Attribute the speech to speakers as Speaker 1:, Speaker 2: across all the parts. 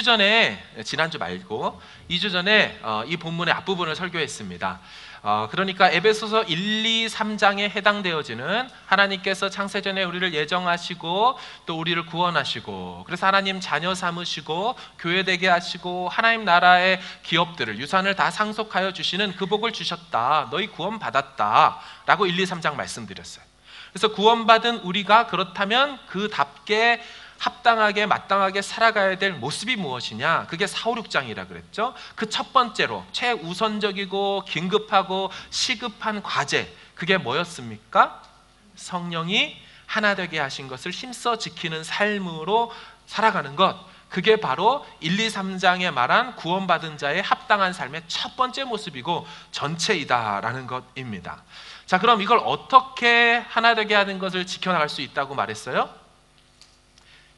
Speaker 1: 2주 전에, 지난주 말고 2주 전에 이 본문의 앞부분을 설교했습니다. 그러니까 에베소서 1, 2, 3장에 해당되어지는 하나님께서 창세전에 우리를 예정하시고 또 우리를 구원하시고 그래서 하나님 자녀 삼으시고 교회 되게 하시고 하나님 나라의 기업들을 유산을 다 상속하여 주시는 그 복을 주셨다. 너희 구원 받았다 라고 1, 2, 3장 말씀드렸어요. 그래서 구원받은 우리가 그렇다면 그답게 합당하게 마땅하게 살아가야 될 모습이 무엇이냐? 그게 4, 5, 6장이라 그랬죠. 그 첫 번째로 최우선적이고 긴급하고 시급한 과제, 그게 뭐였습니까? 성령이 하나 되게 하신 것을 힘써 지키는 삶으로 살아가는 것, 그게 바로 1, 2, 3장에 말한 구원받은 자의 합당한 삶의 첫 번째 모습이고 전체이다라는 것입니다. 자, 그럼 이걸 어떻게 하나 되게 하는 것을 지켜나갈 수 있다고 말했어요?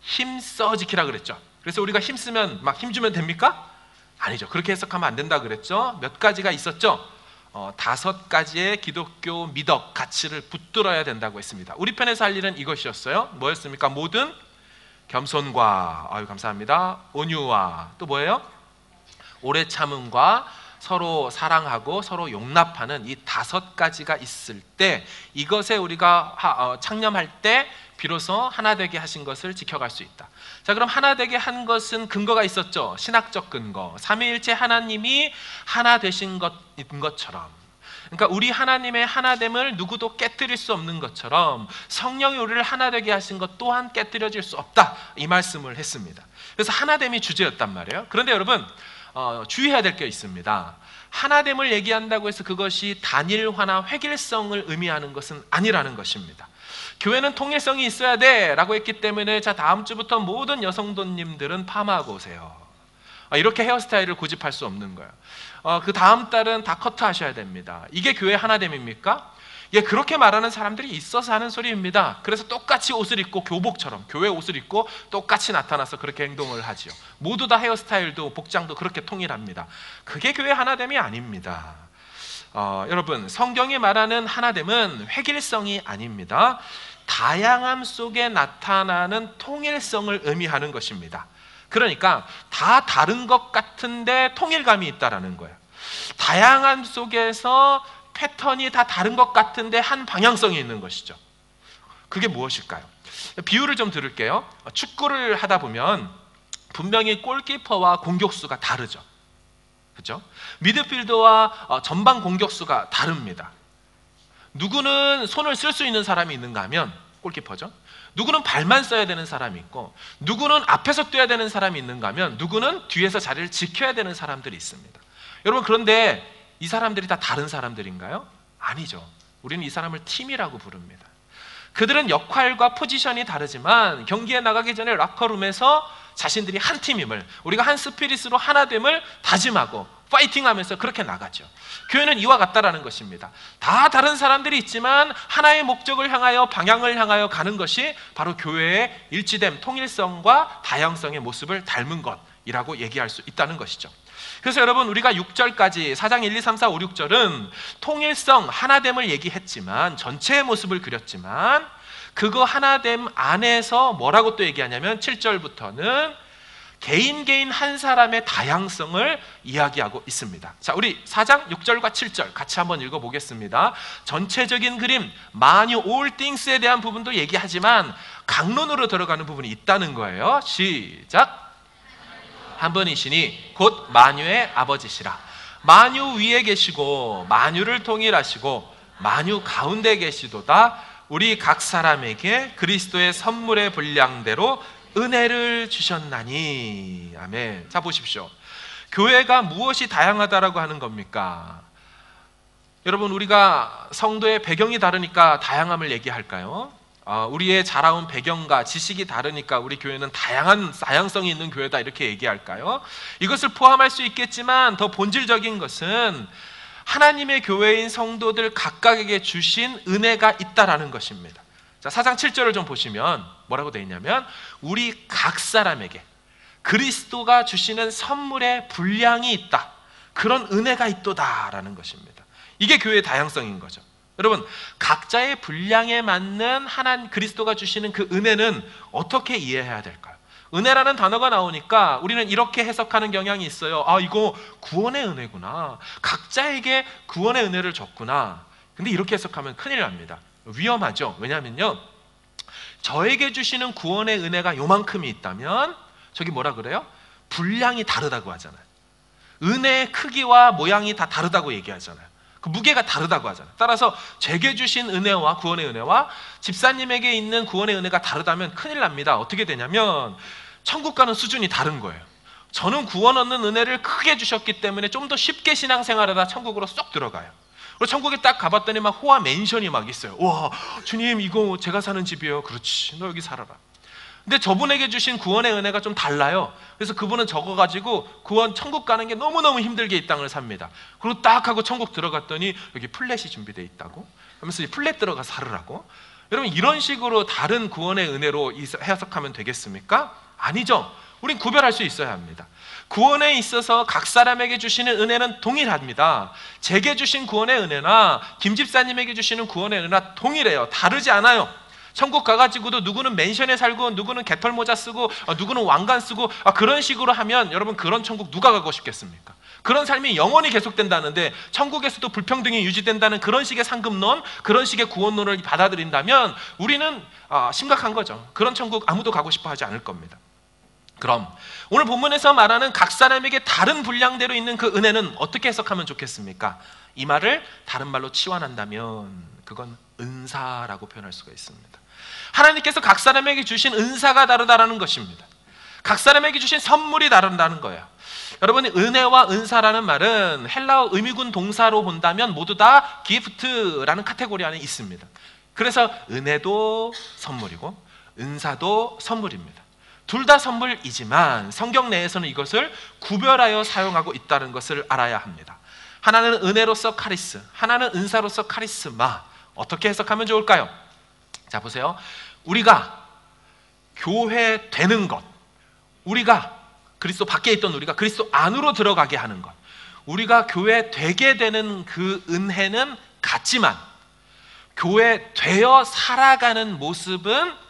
Speaker 1: 힘써 지키라 그랬죠. 그래서 우리가 힘쓰면 막 힘주면 됩니까? 아니죠. 그렇게 해석하면 안 된다 그랬죠. 몇 가지가 있었죠. 5가지의 기독교 미덕, 가치를 붙들어야 된다고 했습니다. 우리 편에서 할 일은 이것이었어요. 뭐였습니까? 모든 겸손과, 아유 감사합니다, 온유와, 또 뭐예요? 오래 참음과 서로 사랑하고 서로 용납하는 이 5가지가 있을 때, 이것에 우리가 창념할 때 비로소 하나 되게 하신 것을 지켜갈 수 있다. 자, 그럼 하나 되게 한 것은 근거가 있었죠. 신학적 근거, 삼위일체 하나님이 하나 되신 것인 것처럼, 그러니까 우리 하나님의 하나됨을 누구도 깨뜨릴 수 없는 것처럼 성령이 우리를 하나 되게 하신 것 또한 깨뜨려질 수 없다, 이 말씀을 했습니다. 그래서 하나됨이 주제였단 말이에요. 그런데 여러분, 주의해야 될 게 있습니다. 하나됨을 얘기한다고 해서 그것이 단일화나 획일성을 의미하는 것은 아니라는 것입니다. 교회는 통일성이 있어야 돼 라고 했기 때문에 자, 다음 주부터 모든 여성도님들은 파마하고 오세요. 이렇게 헤어스타일을 고집할 수 없는 거예요. 그 다음 달은 다 커트 하셔야 됩니다. 이게 교회 하나됨입니까? 예, 그렇게 말하는 사람들이 있어서 하는 소리입니다. 그래서 똑같이 옷을 입고 교복처럼 교회 옷을 입고 똑같이 나타나서 그렇게 행동을 하지요. 모두 다 헤어스타일도 복장도 그렇게 통일합니다. 그게 교회 하나됨이 아닙니다. 여러분, 성경이 말하는 하나됨은 획일성이 아닙니다. 다양함 속에 나타나는 통일성을 의미하는 것입니다. 그러니까 다 다른 것 같은데 통일감이 있다라는 거예요. 다양함 속에서 패턴이 다 다른 것 같은데 한 방향성이 있는 것이죠. 그게 무엇일까요? 비유를 좀 들을게요. 축구를 하다 보면 분명히 골키퍼와 공격수가 다르죠. 그렇죠? 미드필더와 전방 공격수가 다릅니다. 누구는 손을 쓸 수 있는 사람이 있는가 하면 골키퍼죠. 누구는 발만 써야 되는 사람이 있고, 누구는 앞에서 뛰어야 되는 사람이 있는가 하면 누구는 뒤에서 자리를 지켜야 되는 사람들이 있습니다. 여러분, 그런데 이 사람들이 다 다른 사람들인가요? 아니죠. 우리는 이 사람을 팀이라고 부릅니다. 그들은 역할과 포지션이 다르지만 경기에 나가기 전에 락커룸에서 자신들이 한 팀임을, 우리가 한 스피릿으로 하나됨을 다짐하고 파이팅하면서 그렇게 나가죠. 교회는 이와 같다라는 것입니다. 다 다른 사람들이 있지만 하나의 목적을 향하여, 방향을 향하여 가는 것이 바로 교회의 일치됨, 통일성과 다양성의 모습을 닮은 것이라고 얘기할 수 있다는 것이죠. 그래서 여러분, 우리가 6절까지 4장 1, 2, 3, 4, 5, 6절은 통일성, 하나됨을 얘기했지만, 전체의 모습을 그렸지만, 그거 하나됨 안에서 뭐라고 또 얘기하냐면 7절부터는 개인 한 사람의 다양성을 이야기하고 있습니다. 자, 우리 4장 6절과 7절 같이 한번 읽어보겠습니다. 전체적인 그림, 만유, all things에 대한 부분도 얘기하지만 강론으로 들어가는 부분이 있다는 거예요. 시작! 한 분이시니 곧 만유의 아버지시라. 만유 위에 계시고 만유를 통일하시고 만유 가운데 계시도다. 우리 각 사람에게 그리스도의 선물의 분량대로 은혜를 주셨나니. 아멘. 자, 보십시오. 교회가 무엇이 다양하다라고 하는 겁니까? 여러분, 우리가 성도의 배경이 다르니까 다양함을 얘기할까요? 우리의 자라온 배경과 지식이 다르니까 우리 교회는 다양성이 있는 교회다, 이렇게 얘기할까요? 이것을 포함할 수 있겠지만 더 본질적인 것은 하나님의 교회인 성도들 각각에게 주신 은혜가 있다라는 것입니다. 자, 4장 7절을 좀 보시면 뭐라고 되어 있냐면 우리 각 사람에게 그리스도가 주시는 선물의 분량이 있다, 그런 은혜가 있도다라는 것입니다. 이게 교회의 다양성인 거죠. 여러분, 각자의 분량에 맞는 하나님 그리스도가 주시는 그 은혜는 어떻게 이해해야 될까요? 은혜라는 단어가 나오니까 우리는 이렇게 해석하는 경향이 있어요. 아, 이거 구원의 은혜구나. 각자에게 구원의 은혜를 줬구나. 근데 이렇게 해석하면 큰일 납니다. 위험하죠. 왜냐하면요, 저에게 주시는 구원의 은혜가 요만큼이 있다면 저기 뭐라 그래요? 분량이 다르다고 하잖아요. 은혜의 크기와 모양이 다 다르다고 얘기하잖아요. 그 무게가 다르다고 하잖아요. 따라서 제게 주신 은혜와 구원의 은혜와 집사님에게 있는 구원의 은혜가 다르다면 큰일 납니다. 어떻게 되냐면 천국 가는 수준이 다른 거예요. 저는 구원 얻는 은혜를 크게 주셨기 때문에 좀 더 쉽게 신앙생활하다 천국으로 쏙 들어가요. 그리고 천국에 딱 가봤더니 막 호화 맨션이 막 있어요. 와, 주님 이거 제가 사는 집이에요. 그렇지, 너 여기 살아라. 근데 저분에게 주신 구원의 은혜가 좀 달라요. 그래서 그분은 적어가지고 구원 천국 가는 게 너무너무 힘들게 이 땅을 삽니다. 그리고 딱 하고 천국 들어갔더니 여기 플랫이 준비되어 있다고 하면서 이 플랫 들어가 살으라고. 여러분, 이런 식으로 다른 구원의 은혜로 해석하면 되겠습니까? 아니죠. 우린 구별할 수 있어야 합니다. 구원에 있어서 각 사람에게 주시는 은혜는 동일합니다. 제게 주신 구원의 은혜나 김 집사님에게 주시는 구원의 은혜나 동일해요. 다르지 않아요. 천국 가가지고도 누구는 맨션에 살고 누구는 개털모자 쓰고 누구는 왕관 쓰고 그런 식으로 하면 여러분, 그런 천국 누가 가고 싶겠습니까? 그런 삶이 영원히 계속된다는데 천국에서도 불평등이 유지된다는 그런 식의 상급론, 그런 식의 구원론을 받아들인다면 우리는 심각한 거죠. 그런 천국 아무도 가고 싶어 하지 않을 겁니다. 그럼 오늘 본문에서 말하는 각 사람에게 다른 분량대로 있는 그 은혜는 어떻게 해석하면 좋겠습니까? 이 말을 다른 말로 치환한다면 그건 은사라고 표현할 수가 있습니다. 하나님께서 각 사람에게 주신 은사가 다르다라는 것입니다. 각 사람에게 주신 선물이 다르다는 거예요. 여러분, 은혜와 은사라는 말은 헬라어 의미군 동사로 본다면 모두 다 기프트라는 카테고리 안에 있습니다. 그래서 은혜도 선물이고 은사도 선물입니다. 둘 다 선물이지만 성경 내에서는 이것을 구별하여 사용하고 있다는 것을 알아야 합니다. 하나는 은혜로서 카리스, 하나는 은사로서 카리스마. 어떻게 해석하면 좋을까요? 자, 보세요. 우리가 교회 되는 것, 우리가 그리스도 밖에 있던 우리가 그리스도 안으로 들어가게 하는 것, 우리가 교회 되게 되는 그 은혜는 같지만 교회 되어 살아가는 모습은,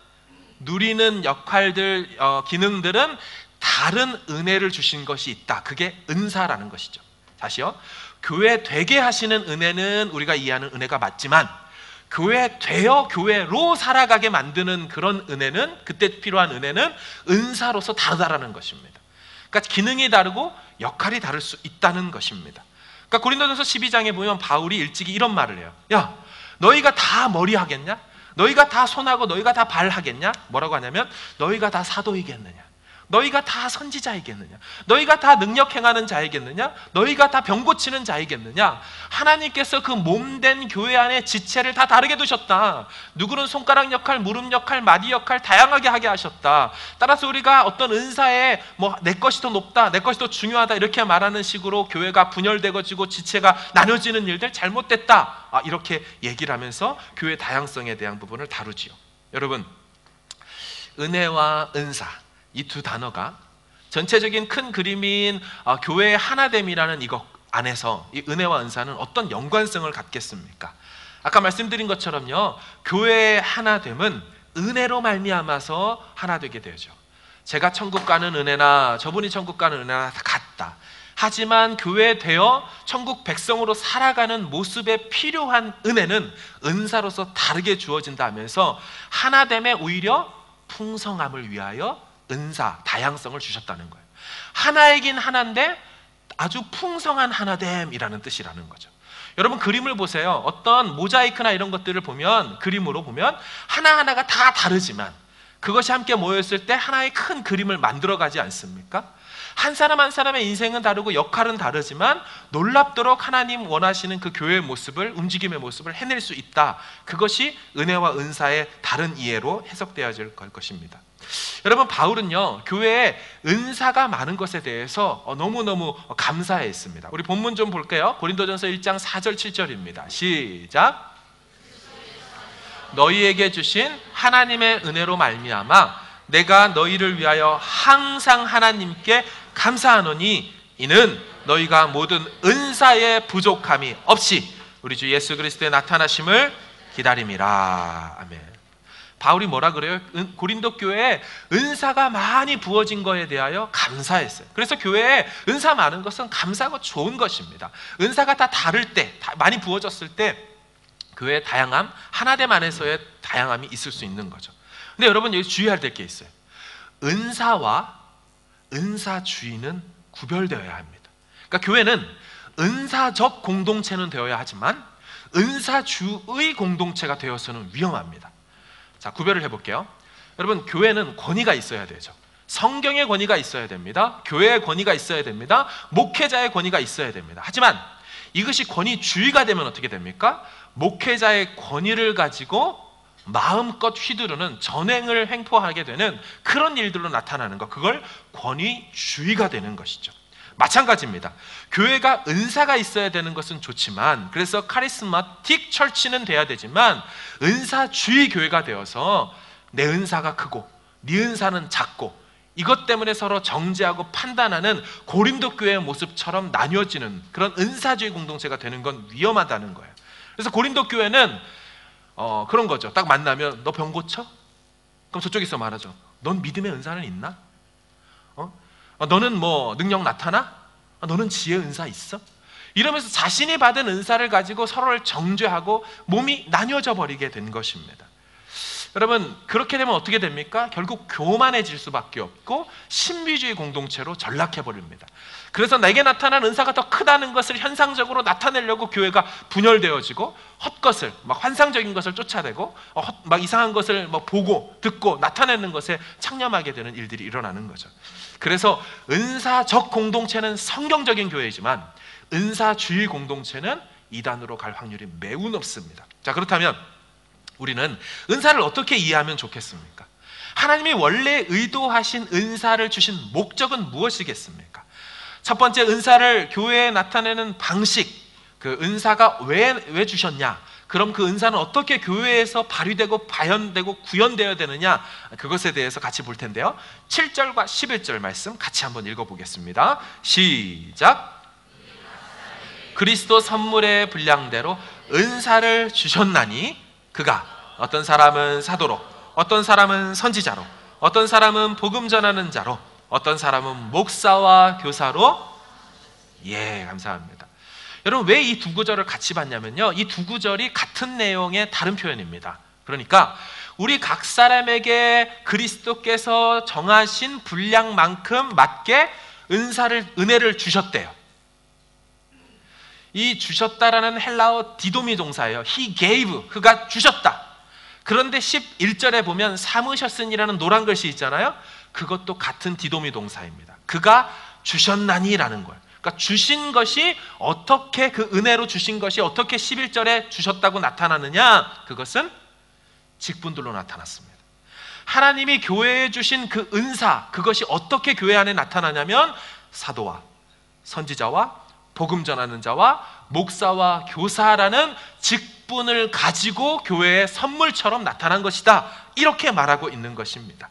Speaker 1: 누리는 역할들, 기능들은 다른 은혜를 주신 것이 있다. 그게 은사라는 것이죠. 다시요. 교회 되게 하시는 은혜는 우리가 이해하는 은혜가 맞지만 교회 되어 교회로 살아가게 만드는 그런 은혜는, 그때 필요한 은혜는 은사로서 다르다라는 것입니다. 그러니까 기능이 다르고 역할이 다를 수 있다는 것입니다. 그러니까 고린도전서 12장에 보면 바울이 일찍이 이런 말을 해요. 야, 너희가 다 머리 하겠냐? 너희가 다 손하고 너희가 다 발 하겠냐? 뭐라고 하냐면 너희가 다 사도이겠느냐? 너희가 다 선지자이겠느냐? 너희가 다 능력 행하는 자이겠느냐? 너희가 다 병 고치는 자이겠느냐? 하나님께서 그 몸된 교회 안에 지체를 다 다르게 두셨다. 누구는 손가락 역할, 무릎 역할, 마디 역할 다양하게 하게 하셨다. 따라서 우리가 어떤 은사에 내 것이 더 높다, 내 것이 더 중요하다 이렇게 말하는 식으로 교회가 분열되어지고 지체가 나눠지는 일들 잘못됐다, 이렇게 얘기를 하면서 교회 다양성에 대한 부분을 다루지요. 여러분, 은혜와 은사, 이 두 단어가 전체적인 큰 그림인 교회의 하나됨이라는 이것 안에서 이 은혜와 은사는 어떤 연관성을 갖겠습니까? 아까 말씀드린 것처럼요, 교회의 하나됨은 은혜로 말미암아서 하나 되게 되죠. 제가 천국 가는 은혜나 저분이 천국 가는 은혜나 다 같다. 하지만 교회 되어 천국 백성으로 살아가는 모습에 필요한 은혜는 은사로서 다르게 주어진다 하면서 하나됨에 오히려 풍성함을 위하여 은사, 다양성을 주셨다는 거예요. 하나이긴 하나인데 아주 풍성한 하나됨이라는 뜻이라는 거죠. 여러분, 그림을 보세요. 어떤 모자이크나 이런 것들을 보면, 그림으로 보면 하나하나가 다 다르지만 그것이 함께 모였을 때 하나의 큰 그림을 만들어가지 않습니까? 한 사람 한 사람의 인생은 다르고 역할은 다르지만 놀랍도록 하나님 원하시는 그 교회의 모습을, 움직임의 모습을 해낼 수 있다. 그것이 은혜와 은사의 다른 이해로 해석되어질 것입니다. 여러분, 바울은요, 교회에 은사가 많은 것에 대해서 너무너무 감사했습니다. 우리 본문 좀 볼게요. 고린도전서 1장 4절 7절입니다. 시작. 너희에게 주신 하나님의 은혜로 말미암아 내가 너희를 위하여 항상 하나님께 감사하노니 이는 너희가 모든 은사의 부족함이 없이 우리 주 예수 그리스도의 나타나심을 기다림이라. 아멘. 바울이 뭐라 그래요? 고린도 교회에 은사가 많이 부어진 거에 대하여 감사했어요. 그래서 교회에 은사 많은 것은 감사하고 좋은 것입니다. 은사가 다 다를 때, 많이 부어졌을 때 교회의 다양함, 하나됨 안에서의 다양함이 있을 수 있는 거죠. 근데 여러분 여기 주의해야 될 게 있어요. 은사와 은사주의는 구별되어야 합니다. 그러니까 교회는 은사적 공동체는 되어야 하지만 은사주의 공동체가 되어서는 위험합니다. 자, 구별을 해볼게요. 여러분, 교회는 권위가 있어야 되죠. 성경의 권위가 있어야 됩니다. 교회의 권위가 있어야 됩니다. 목회자의 권위가 있어야 됩니다. 하지만 이것이 권위주의가 되면 어떻게 됩니까? 목회자의 권위를 가지고 마음껏 휘두르는 전횡을 횡포하게 되는 그런 일들로 나타나는 것, 그걸 권위주의가 되는 것이죠. 마찬가지입니다. 교회가 은사가 있어야 되는 것은 좋지만, 그래서 카리스마틱 철치는 돼야 되지만 은사주의 교회가 되어서 내 은사가 크고 네 은사는 작고 이것 때문에 서로 정죄하고 판단하는 고린도 교회의 모습처럼 나뉘어지는 그런 은사주의 공동체가 되는 건 위험하다는 거예요. 그래서 고린도 교회는 그런 거죠. 딱 만나면 너 병 고쳐? 그럼 저쪽에서 말하죠. 넌 믿음의 은사는 있나? 너는 뭐 능력 나타나? 너는 지혜 은사 있어? 이러면서 자신이 받은 은사를 가지고 서로를 정죄하고 몸이 나뉘어져 버리게 된 것입니다. 여러분, 그렇게 되면 어떻게 됩니까? 결국 교만해질 수밖에 없고 신비주의 공동체로 전락해 버립니다. 그래서 내게 나타난 은사가 더 크다는 것을 현상적으로 나타내려고 교회가 분열되어지고 헛것을, 막 환상적인 것을 쫓아내고 막 이상한 것을 막 보고 듣고 나타내는 것에 창념하게 되는 일들이 일어나는 거죠. 그래서 은사적 공동체는 성경적인 교회이지만 은사주의 공동체는 이단으로 갈 확률이 매우 높습니다. 자, 그렇다면 우리는 은사를 어떻게 이해하면 좋겠습니까? 하나님이 원래 의도하신 은사를 주신 목적은 무엇이겠습니까? 첫 번째, 은사를 교회에 나타내는 방식, 그 은사가 왜 주셨냐? 그럼 그 은사는 어떻게 교회에서 발휘되고 발현되고 구현되어야 되느냐? 그것에 대해서 같이 볼 텐데요. 7절과 11절 말씀 같이 한번 읽어보겠습니다. 시작. 그리스도 선물의 분량대로 은사를 주셨나니 그가 어떤 사람은 사도로, 어떤 사람은 선지자로, 어떤 사람은 복음 전하는 자로, 어떤 사람은 목사와 교사로. 예, 감사합니다. 여러분, 왜 이 두 구절을 같이 봤냐면요, 이 두 구절이 같은 내용의 다른 표현입니다. 그러니까 우리 각 사람에게 그리스도께서 정하신 분량만큼 맞게 은혜를 주셨대요. 이 주셨다라는 헬라어 디도미 동사예요. He gave, 그가 주셨다. 그런데 11절에 보면 삼으셨으니라는 노란 글씨 있잖아요. 그것도 같은 디도미 동사입니다. 그가 주셨나니라는 거예요. 그러니까 주신 것이 어떻게, 그 은혜로 주신 것이 어떻게 11절에 주셨다고 나타나느냐? 그것은 직분들로 나타났습니다. 하나님이 교회에 주신 그 은사, 그것이 어떻게 교회 안에 나타나냐면 사도와 선지자와 복음 전하는 자와 목사와 교사라는 직분을 가지고 교회의 선물처럼 나타난 것이다, 이렇게 말하고 있는 것입니다.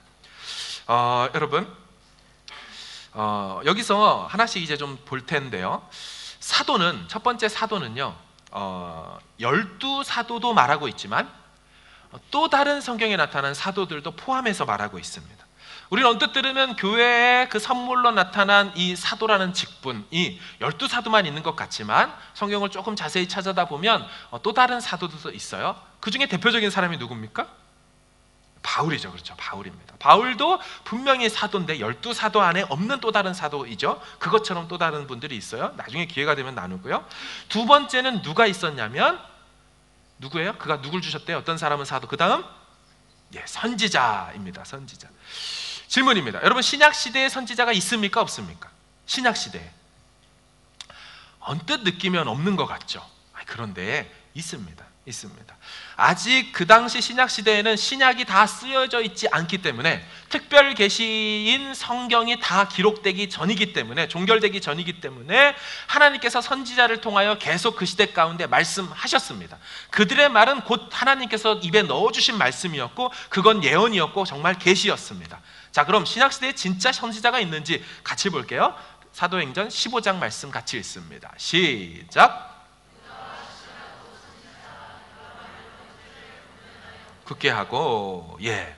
Speaker 1: 여러분, 여기서 하나씩 이제 좀 볼 텐데요. 사도는, 첫 번째 사도는요, 12사도도 말하고 있지만 또 다른 성경에 나타난 사도들도 포함해서 말하고 있습니다. 우리는 언뜻 들으면 교회의 그 선물로 나타난 이 사도라는 직분이 12사도만 있는 것 같지만 성경을 조금 자세히 찾아다 보면 또 다른 사도들도 있어요. 그 중에 대표적인 사람이 누굽니까? 바울이죠. 그렇죠. 바울입니다. 바울도 분명히 사도인데 12사도 안에 없는 또 다른 사도이죠. 그것처럼 또 다른 분들이 있어요. 나중에 기회가 되면 나누고요. 두 번째는 누가 있었냐면, 누구예요? 그가 누굴 주셨대요? 어떤 사람은 사도, 그 다음 선지자입니다. 선지자. 질문입니다. 여러분, 신약시대에 선지자가 있습니까? 없습니까? 신약시대에 언뜻 느끼면 없는 것 같죠. 그런데 있습니다. 아직 그 당시 신약시대에는 신약이 다 쓰여져 있지 않기 때문에, 특별 계시인 성경이 다 기록되기 전이기 때문에, 종결되기 전이기 때문에 하나님께서 선지자를 통하여 계속 그 시대 가운데 말씀하셨습니다. 그들의 말은 곧 하나님께서 입에 넣어주신 말씀이었고 그건 예언이었고 정말 계시였습니다. 자, 그럼 신약시대에 진짜 선지자가 있는지 같이 볼게요. 사도행전 15장 말씀 같이 읽습니다. 시작. 굳게 하고. 예.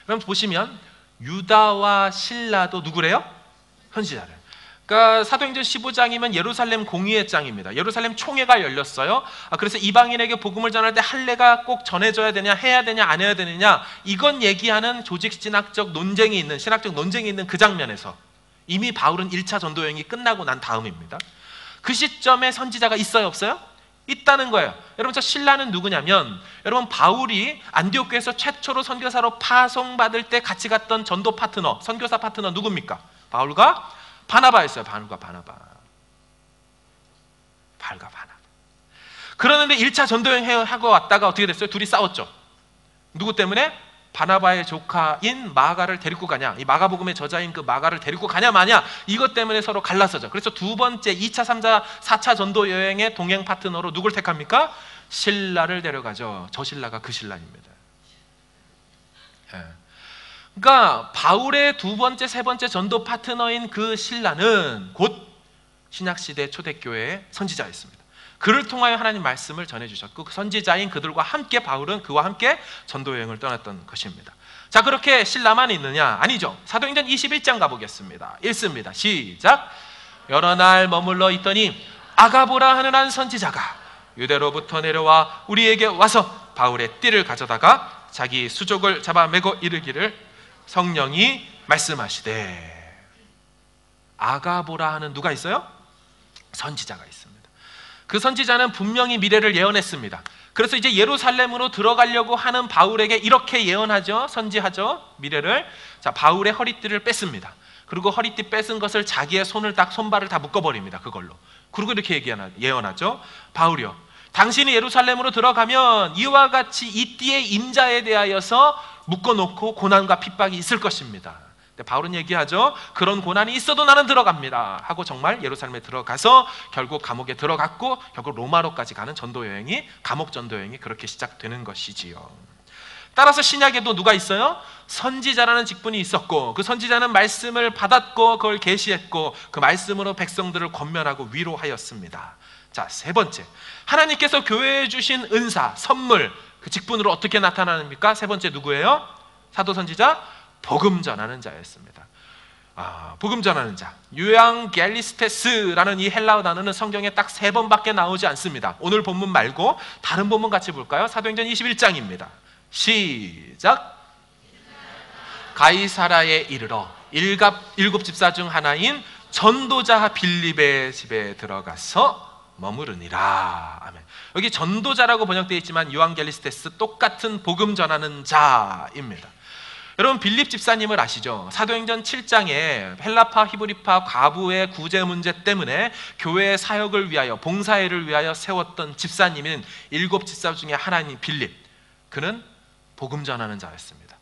Speaker 1: 그럼 보시면 유다와 실라도 누구래요? 선지자를. 그러니까 사도행전 15장이면 예루살렘 공의회 장입니다. 예루살렘 총회가 열렸어요. 그래서 이방인에게 복음을 전할 때 할례가 꼭 전해져야 되냐, 해야 되냐, 안 해야 되느냐, 이건 얘기하는 조직 신학적 논쟁이 있는, 신학적 논쟁이 있는 그 장면에서 이미 바울은 1차 전도 여행이 끝나고 난 다음입니다. 그 시점에 선지자가 있어요, 없어요? 있다는 거예요. 여러분, 저 실라는 누구냐면, 여러분, 바울이 안디옥 교회에서 최초로 선교사로 파송받을 때 같이 갔던 전도 파트너, 선교사 파트너 누굽니까? 바울과 바나바였어요. 바울과 바나바. 그러는데 1차 전도여행 하고 왔다가 어떻게 됐어요? 둘이 싸웠죠. 누구 때문에? 바나바의 조카인 마가를 데리고 가냐, 이 마가복음의 저자인 그 마가를 데리고 가냐 마냐, 이것 때문에 서로 갈라서죠. 그래서 두 번째 2차, 3차, 4차 전도 여행의 동행 파트너로 누굴 택합니까? 실라를 데려가죠. 저 실라가 그 실라입니다. 예. 그러니까 바울의 두 번째, 세 번째 전도 파트너인 그 실라는 곧 신약시대 초대교회의 선지자였습니다. 그를 통하여 하나님 말씀을 전해주셨고, 그 선지자인 그들과 함께 바울은 그와 함께 전도여행을 떠났던 것입니다. 자, 그렇게 실라만 있느냐? 아니죠. 사도행전 21장 가보겠습니다. 읽습니다. 시작. 여러 날 머물러 있더니 아가보라 하는 한 선지자가 유대로부터 내려와 우리에게 와서 바울의 띠를 가져다가 자기 수족을 잡아 매고 이르기를 성령이 말씀하시되. 아가보라 하는 누가 있어요? 선지자가 있습니다. 그 선지자는 분명히 미래를 예언했습니다. 그래서 이제 예루살렘으로 들어가려고 하는 바울에게 이렇게 예언하죠. 선지하죠. 미래를. 자, 바울의 허리띠를 뺐습니다. 그리고 허리띠 뺏은 것을 자기의 손발을 다 묶어버립니다. 그걸로. 그리고 이렇게 예언하죠. 바울이요, 당신이 예루살렘으로 들어가면 이와 같이 이 띠의 임자에 대하여서 묶어놓고 고난과 핍박이 있을 것입니다. 바울은 얘기하죠. 그런 고난이 있어도 나는 들어갑니다 하고 정말 예루살렘에 들어가서 결국 감옥에 들어갔고, 결국 로마로까지 가는 전도여행이, 감옥 전도여행이 그렇게 시작되는 것이지요. 따라서 신약에도 누가 있어요? 선지자라는 직분이 있었고, 그 선지자는 말씀을 받았고 그걸 계시했고 그 말씀으로 백성들을 권면하고 위로하였습니다. 자, 세 번째, 하나님께서 교회에 주신 은사, 선물, 그 직분으로 어떻게 나타나십니까? 세 번째 누구예요? 사도 선지자, 복음 전하는 자였습니다. 복음 전하는 자, 유앙겔리스테스라는 이 헬라어 단어는 성경에 딱 3번밖에 나오지 않습니다. 오늘 본문 말고 다른 본문 같이 볼까요? 사도행전 21장입니다. 시작. 가이사라에 이르러 일곱 집사 중 하나인 전도자 빌립의 집에 들어가서 머무르니라. 아멘. 여기 전도자라고 번역되어 있지만 유앙겔리스테스, 똑같은 복음 전하는 자입니다. 여러분, 빌립 집사님을 아시죠? 사도행전 7장에 헬라파, 히브리파 과부의 구제 문제 때문에 교회의 사역을 위하여, 봉사회를 위하여 세웠던 집사님인 7 집사 중에 하나인 빌립. 그는 복음 전하는 자였습니다.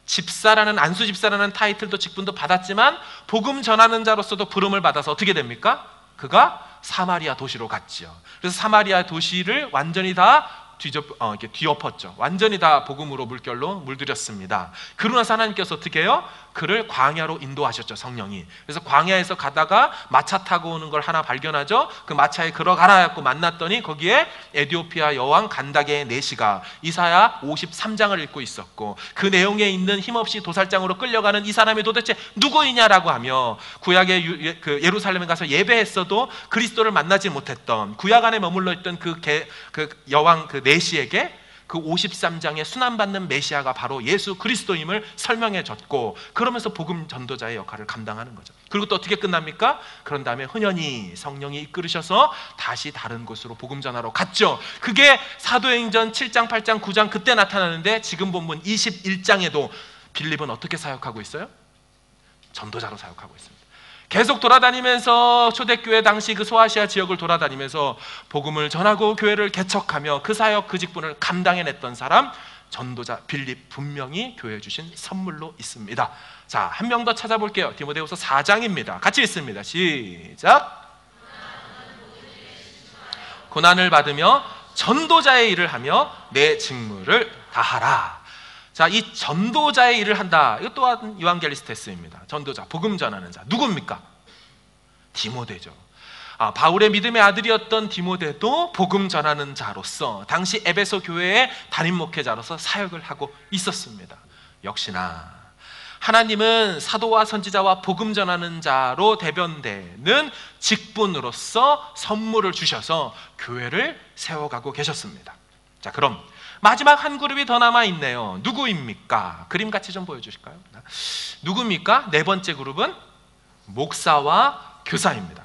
Speaker 1: 집사라는, 안수 집사라는 타이틀도 직분도 받았지만 복음 전하는 자로서도 부름을 받아서 어떻게 됩니까? 그가 사마리아 도시로 갔지요. 그래서 사마리아 도시를 완전히 다 이렇게 뒤엎었죠. 완전히 다 복음으로 물결로 물들였습니다. 그러고 나서 하나님께서 어떻게 해요? 그를 광야로 인도하셨죠. 성령이. 그래서 광야에서 가다가 마차 타고 오는 걸 하나 발견하죠. 그 마차에 들어가라 했고 만났더니 거기에 에디오피아 여왕 간다게의 내시가 이사야 53장을 읽고 있었고, 그 내용에 있는 힘없이 도살장으로 끌려가는 이 사람이 도대체 누구이냐라고 하며, 구약의 그 예루살렘에 가서 예배했어도 그리스도를 만나지 못했던, 구약 안에 머물러 있던 그 여왕 그 내시에게 그 53장의 순환받는 메시아가 바로 예수 그리스도임을 설명해 줬고, 그러면서 복음 전도자의 역할을 감당하는 거죠. 그리고 또 어떻게 끝납니까? 그런 다음에 흔연히 성령이 이끌으셔서 다시 다른 곳으로 복음 전하러 갔죠. 그게 사도행전 7장, 8장, 9장 그때 나타나는데, 지금 본문 21장에도 빌립은 어떻게 사역하고 있어요? 전도자로 사역하고 있습니다. 계속 돌아다니면서 초대교회 당시 그 소아시아 지역을 돌아다니면서 복음을 전하고 교회를 개척하며 그 사역, 그 직분을 감당해냈던 사람, 전도자 빌립, 분명히 교회에 주신 선물로 있습니다. 자, 한 명 더 찾아볼게요. 디모데후서 4장입니다. 같이 읽습니다. 시작. 고난을 받으며 전도자의 일을 하며 내 직무를 다하라. 자, 이 전도자의 일을 한다. 이것 또한 유앙겔리스테스입니다. 전도자, 복음 전하는 자. 누굽니까? 디모데죠. 바울의 믿음의 아들이었던 디모데도 복음 전하는 자로서 당시 에베소 교회의 담임 목회자로서 사역을 하고 있었습니다. 역시나 하나님은 사도와 선지자와 복음 전하는 자로 대변되는 직분으로서 선물을 주셔서 교회를 세워가고 계셨습니다. 자, 그럼 마지막 한 그룹이 더 남아있네요. 누구입니까? 그림 같이 좀 보여주실까요? 누구입니까? 네 번째 그룹은 목사와 교사입니다.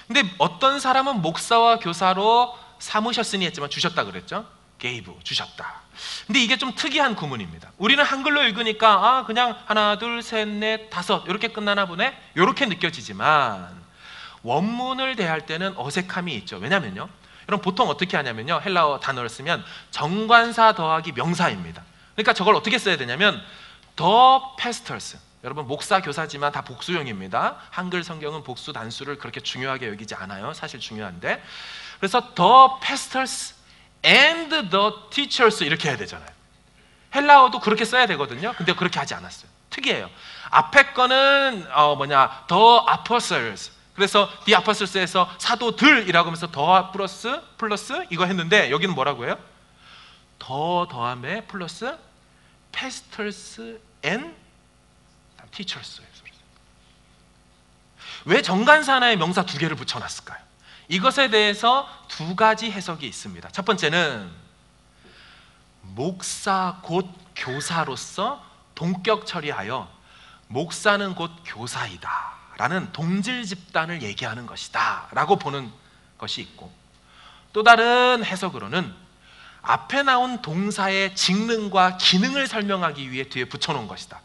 Speaker 1: 근데 어떤 사람은 목사와 교사로 삼으셨으니 했지만 주셨다 그랬죠? gave, 주셨다. 근데 이게 좀 특이한 구문입니다. 우리는 한글로 읽으니까 그냥 하나, 둘, 셋, 넷, 다섯 이렇게 끝나나 보네? 이렇게 느껴지지만 원문을 대할 때는 어색함이 있죠. 왜냐면요, 여러분 보통 어떻게 하냐면요, 헬라어 단어를 쓰면 정관사 더하기 명사입니다. 그러니까 저걸 어떻게 써야 되냐면 the pastors, 여러분 목사, 교사지만 다 복수형입니다. 한글 성경은 복수 단수를 그렇게 중요하게 여기지 않아요. 사실 중요한데, 그래서 the pastors and the teachers 이렇게 해야 되잖아요. 헬라어도 그렇게 써야 되거든요. 근데 그렇게 하지 않았어요. 특이해요. 앞에 거는 the apostles, 그래서 the apostles에서 사도들이라고 하면서 더 플러스 이거 했는데 여기는 뭐라고 해요? 더 더함에 플러스 pastors and teachers. 왜 정관사 하나에 명사 두 개를 붙여놨을까요? 이것에 대해서 두 가지 해석이 있습니다. 첫 번째는 목사 곧 교사로서 동격 처리하여 목사는 곧 교사이다 라는 동질 집단을 얘기하는 것이다 라고 보는 것이 있고, 또 다른 해석으로는 앞에 나온 동사의 직능과 기능을 설명하기 위해 뒤에 붙여놓은 것이다.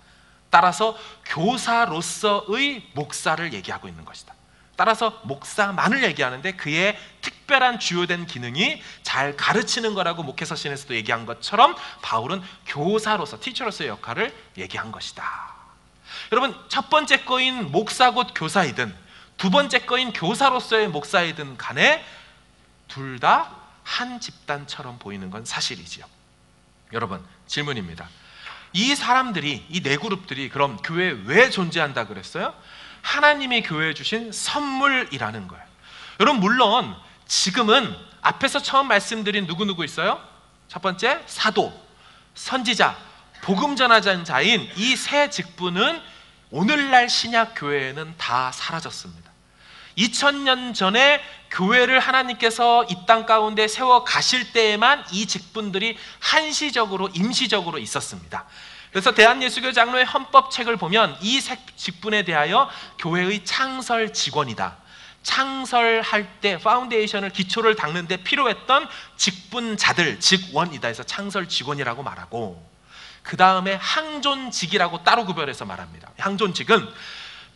Speaker 1: 따라서 교사로서의 목사를 얘기하고 있는 것이다. 따라서 목사만을 얘기하는데 그의 특별한 주요된 기능이 잘 가르치는 거라고 목회서신에서도 얘기한 것처럼 바울은 교사로서, 티처로서의 역할을 얘기한 것이다. 여러분, 첫 번째 거인 목사 곧 교사이든 두 번째 거인 교사로서의 목사이든 간에 둘 다 한 집단처럼 보이는 건 사실이지요. 여러분, 질문입니다. 이 사람들이, 이 네 그룹들이 그럼 교회에 왜 존재한다 그랬어요? 하나님이 교회에 주신 선물이라는 거예요. 여러분, 물론 지금은 앞에서 처음 말씀드린 누구 있어요? 첫 번째 사도, 선지자, 복음 전하자인 이 세 직분은 오늘날 신약 교회에는 다 사라졌습니다. 2000년 전에 교회를 하나님께서 이 땅 가운데 세워 가실 때에만 이 직분들이 한시적으로, 임시적으로 있었습니다. 그래서 대한예수교 장로의 헌법책을 보면 이 세 직분에 대하여 교회의 창설 직원이다, 창설할 때 파운데이션을, 기초를 닦는 데 필요했던 직분자들, 직원이다 해서 창설 직원이라고 말하고, 그 다음에 항존직이라고 따로 구별해서 말합니다. 항존직은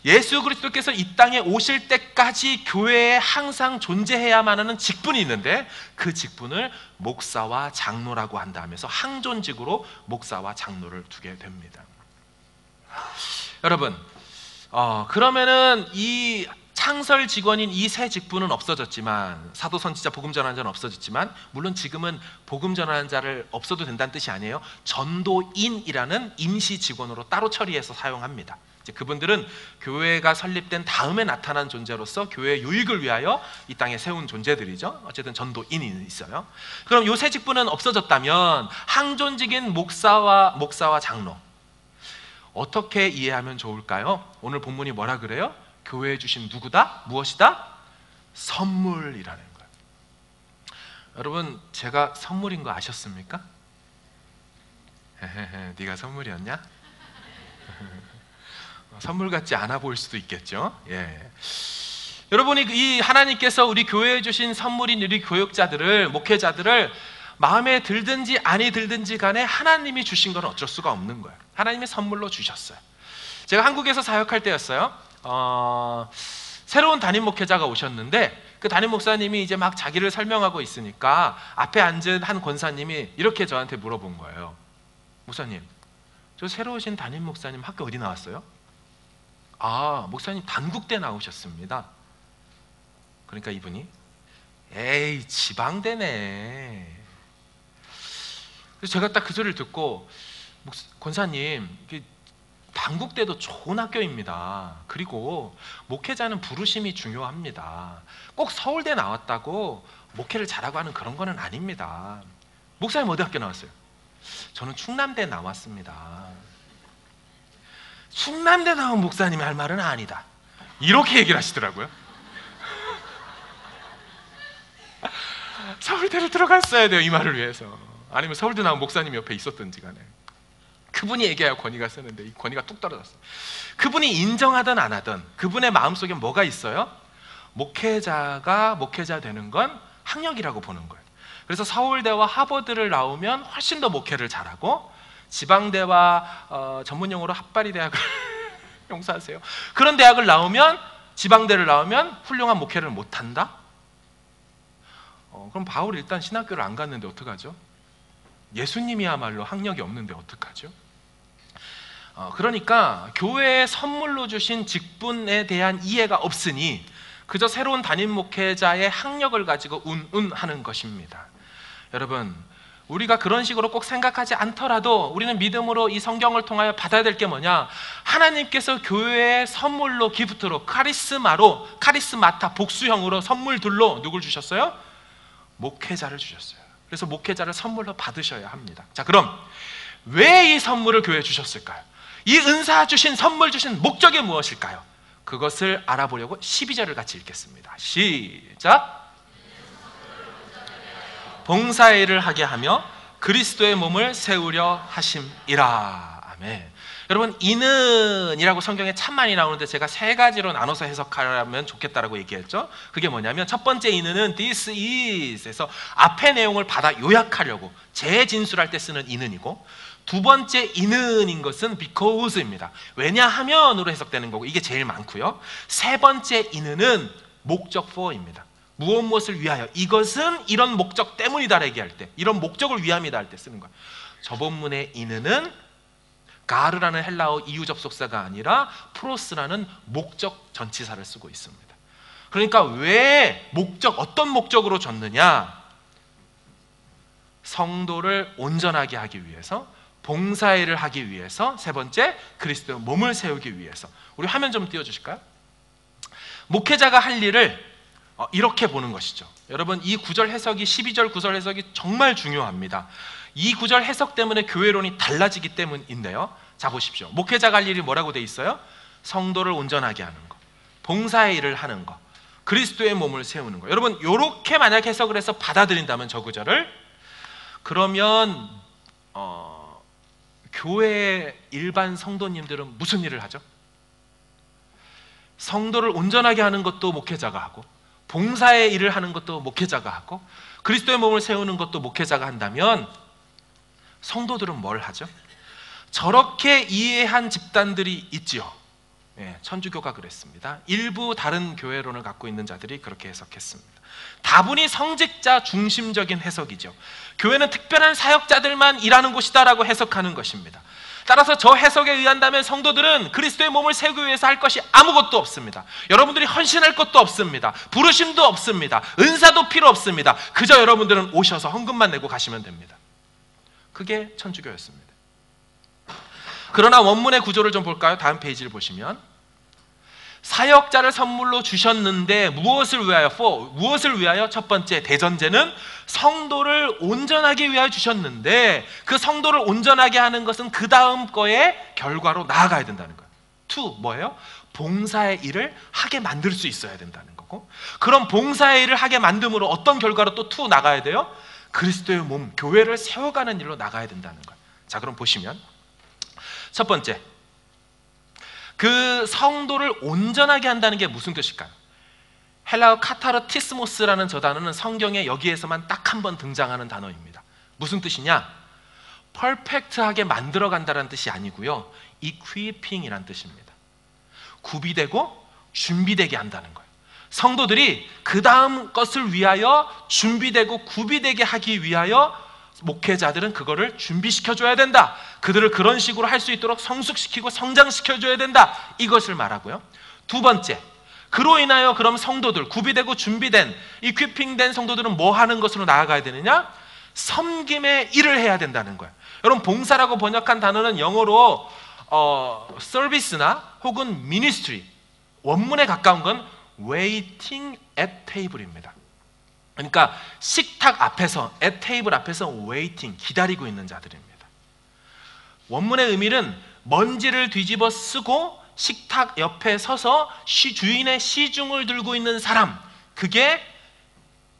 Speaker 1: 예수 그리스도께서 이 땅에 오실 때까지 교회에 항상 존재해야만 하는 직분이 있는데 그 직분을 목사와 장로라고 한다 하면서 항존직으로 목사와 장로를 두게 됩니다. 여러분, 그러면은 이 창설 직원인 이 세 직분은 없어졌지만, 사도, 선지자, 복음 전하는 자는 없어졌지만, 물론 지금은 복음 전하는 자를 없어도 된다는 뜻이 아니에요. 전도인이라는 임시 직원으로 따로 처리해서 사용합니다. 그분들은 교회가 설립된 다음에 나타난 존재로서 교회의 유익을 위하여 이 땅에 세운 존재들이죠. 어쨌든 전도인이 있어요. 그럼 요 세 직분은 없어졌다면 항존직인 목사와 장로, 어떻게 이해하면 좋을까요? 오늘 본문이 뭐라 그래요? 교회에 주신 누구다? 무엇이다? 선물이라는 거예요. 여러분, 제가 선물인 거 아셨습니까? 네가 선물이었냐? 선물 같지 않아 보일 수도 있겠죠. 예. 여러분이 이 하나님께서 우리 교회에 주신 선물인 우리 교육자들을, 목회자들을 마음에 들든지 아니 들든지 간에 하나님이 주신 건 어쩔 수가 없는 거예요. 하나님이 선물로 주셨어요. 제가 한국에서 사역할 때였어요. 새로운 담임 목회자가 오셨는데 그 담임 목사님이 이제 막 자기를 설명하고 있으니까 앞에 앉은 한 권사님이 이렇게 저한테 물어본 거예요. 목사님, 저 새로 오신 담임 목사님 학교 어디 나왔어요? 목사님 단국대 나오셨습니다. 그러니까 이분이 에이, 지방대네. 그래서 제가 딱 그 소리를 듣고, 권사님, 방국대도 좋은 학교입니다. 그리고 목회자는 부르심이 중요합니다. 꼭 서울대 나왔다고 목회를 잘하고 하는 그런 거는 아닙니다. 목사님 어디 학교 나왔어요? 저는 충남대 나왔습니다. 충남대 나온 목사님이 할 말은 아니다, 이렇게 얘기를 하시더라고요. 서울대를 들어갔어야 돼요, 이 말을 위해서. 아니면 서울대 나온 목사님 옆에 있었든지 간에 그분이 얘기해야 권위가 쓰는데 이 권위가 뚝 떨어졌어요. 그분이 인정하든 안 하든 그분의 마음속에 뭐가 있어요? 목회자가 목회자 되는 건 학력이라고 보는 거예요. 그래서 서울대와 하버드를 나오면 훨씬 더 목회를 잘하고, 지방대와 전문용어로 핫바리 대학을 용서하세요, 그런 대학을 나오면, 지방대를 나오면 훌륭한 목회를 못한다? 그럼 바울이 일단 신학교를 안 갔는데 어떡하죠? 예수님이야말로 학력이 없는데 어떡하죠? 그러니까 교회에 선물로 주신 직분에 대한 이해가 없으니 그저 새로운 담임 목회자의 학력을 가지고 운운하는 것입니다. 여러분, 우리가 그런 식으로 꼭 생각하지 않더라도 우리는 믿음으로 이 성경을 통하여 받아야 될 게 뭐냐? 하나님께서 교회에 선물로, 기프트로, 카리스마로, 카리스마타, 복수형으로 선물들로 누굴 주셨어요? 목회자를 주셨어요. 그래서 목회자를 선물로 받으셔야 합니다. 자, 그럼 왜 이 선물을 교회에 주셨을까요? 이 은사 주신, 선물 주신 목적이 무엇일까요? 그것을 알아보려고 12절을 같이 읽겠습니다. 시작! 봉사의 일을 하게 하며 그리스도의 몸을 세우려 하심이라. 아멘. 여러분, 이는이라고 성경에 참 많이 나오는데 제가 세 가지로 나눠서 해석하면 좋겠다라고 얘기했죠. 그게 뭐냐면, 첫 번째 이는은 this is에서 앞의 내용을 받아 요약하려고 재진술할 때 쓰는 이는이고, 두 번째 이는인 것은 because입니다. 왜냐하면으로 해석되는 거고, 이게 제일 많고요. 세 번째 이는은 목적 for입니다. 무엇을 위하여, 이것은 이런 목적 때문이다 얘기할 때, 이런 목적을 위함이다 할 때 쓰는 거예요. 저본문의 이는은 가르라는 헬라어 이유 접속사가 아니라 프로스라는 목적 전치사를 쓰고 있습니다. 그러니까 왜 어떤 목적으로 줬느냐? 성도를 온전하게 하기 위해서, 봉사일을 하기 위해서, 세 번째 그리스도의 몸을 세우기 위해서. 우리 화면 좀 띄워주실까요? 목회자가 할 일을 이렇게 보는 것이죠. 여러분, 이 구절 해석이, 12절 구절 해석이 정말 중요합니다. 이 구절 해석 때문에 교회론이 달라지기 때문인데요. 자, 보십시오. 목회자가 할 일이 뭐라고 돼 있어요? 성도를 온전하게 하는 거, 봉사의 일을 하는 거, 그리스도의 몸을 세우는 거. 여러분, 이렇게 만약 해석을 해서 받아들인다면 저 구절을, 그러면 교회의 일반 성도님들은 무슨 일을 하죠? 성도를 온전하게 하는 것도 목회자가 하고, 봉사의 일을 하는 것도 목회자가 하고, 그리스도의 몸을 세우는 것도 목회자가 한다면 성도들은 뭘 하죠? 저렇게 이해한 집단들이 있지요. 천주교가 그랬습니다. 일부 다른 교회론을 갖고 있는 자들이 그렇게 해석했습니다. 다분히 성직자 중심적인 해석이죠. 교회는 특별한 사역자들만 일하는 곳이다라고 해석하는 것입니다. 따라서 저 해석에 의한다면 성도들은 그리스도의 몸을 세우기 위해서 할 것이 아무것도 없습니다. 여러분들이 헌신할 것도 없습니다. 부르심도 없습니다. 은사도 필요 없습니다. 그저 여러분들은 오셔서 헌금만 내고 가시면 됩니다. 그게 천주교였습니다. 그러나 원문의 구조를 좀 볼까요? 다음 페이지를 보시면, 사역자를 선물로 주셨는데 무엇을 위하여? 무엇을 위하여? 첫 번째, 대전제는 성도를 온전하게 위하여 주셨는데, 그 성도를 온전하게 하는 것은 그 다음 거의 결과로 나아가야 된다는 거예요. 투, 뭐예요? 봉사의 일을 하게 만들 수 있어야 된다는 거고, 그럼 봉사의 일을 하게 만듦으로 어떤 결과로 또 투 나가야 돼요? 그리스도의 몸, 교회를 세워가는 일로 나가야 된다는 거예요. 자, 그럼 보시면, 첫 번째, 그 성도를 온전하게 한다는 게 무슨 뜻일까요? 헬라어 카타르티스모스라는 저 단어는 성경에 여기에서만 딱 한 번 등장하는 단어입니다. 무슨 뜻이냐? 퍼펙트하게 만들어간다는 뜻이 아니고요, equipping이란 뜻입니다. 구비되고 준비되게 한다는 거예요. 성도들이 그 다음 것을 위하여 준비되고 구비되게 하기 위하여 목회자들은 그거를 준비시켜줘야 된다. 그들을 그런 식으로 할 수 있도록 성숙시키고 성장시켜줘야 된다. 이것을 말하고요. 두 번째, 그로 인하여 그럼 성도들, 구비되고 준비된, 이퀴핑된 성도들은 뭐 하는 것으로 나아가야 되느냐? 섬김의 일을 해야 된다는 거예요. 여러분, 봉사라고 번역한 단어는 영어로 서비스나 혹은 미니스트리, 원문에 가까운 건 waiting at table입니다. 그러니까 식탁 앞에서, at table 앞에서 waiting, 기다리고 있는 자들입니다. 원문의 의미는 먼지를 뒤집어 쓰고 식탁 옆에 서서 주인의 시중을 들고 있는 사람, 그게